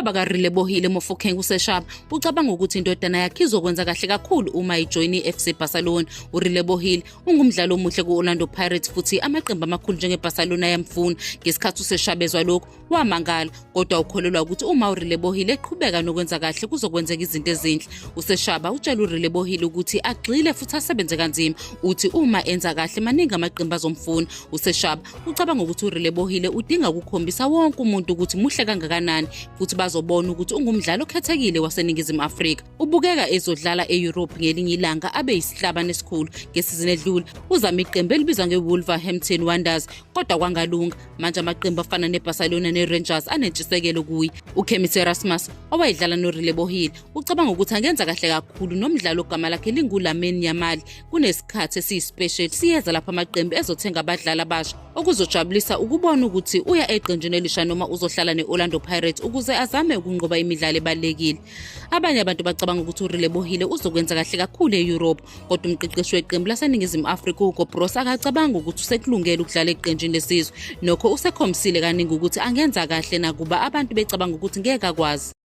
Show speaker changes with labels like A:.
A: Ubaba kaRelebohile Mofokeng uSeshaba ucabanga ukuthi indodana yakhe izokwenza kahle kakhulu uma ijoyina iFC Barcelona. uRelebohile ungumdlali omuhle ku-Orlando Pirates futhi amaqembu amakhulu njengeBarcelona yamfuna. Ngesikhathi uSeshaba ezwa lokhu wamangala, kodwa ukholelwa ukuthi uma uRelebohile eqhubeka nokwenza kahle kuzokwenzeka izinto ezinhle. uSeshaba utshela uRelebohile ukuthi agxile futhi asebenze kanzima, uthi uma enza kahle maningi amaqembu azomfuna. uSeshaba ucabanga ukuthi uRelebohile udinga ukukhombisa wonke umuntu ukuthi muhle kangakanani futhi bazobona ukuthi ungumdlali okhethekile waseNingizimu Afrika. Ubukeka ezodlala eEurope ngelinye ilanga abe yisihlabane esikhulu. Ngesizini edlule uzama iqembu elibizwa ngeWolverhampton Wanderers, kodwa kwangalunga. Manje amaqembu afana neBarcelona neRangers anentshisekelo kuye. uKhemisi Erasmus owayedlala noRelebohile ucabanga ukuthi angenza kahle kakhulu nomdlalo ogama lakhe linguLamine Yamal. Kunesikhathi esiyispecial siyeza lapha amaqembu ezothenga abadlali abasha, okuzojabulisa ukubona ukuthi uya eqenjini elisha noma uzohlala neOrlando Pirates ukuze azame ukunqoba imidlalo ebalekile. Abanye abantu bacabanga ukuthi uRelebohile uzokwenza kahle kakhulu eEurope, kodwa umqeqeshi weqembu laseNingizimu Afrika uHugo Broos akacabanga ukuthi usekulungele ukudlala eqenjini lesizwe. Nokho usekhombisile kaningi ukuthi angenza kahle nakuba abantu becabanga ukuthi ngeke akwazi.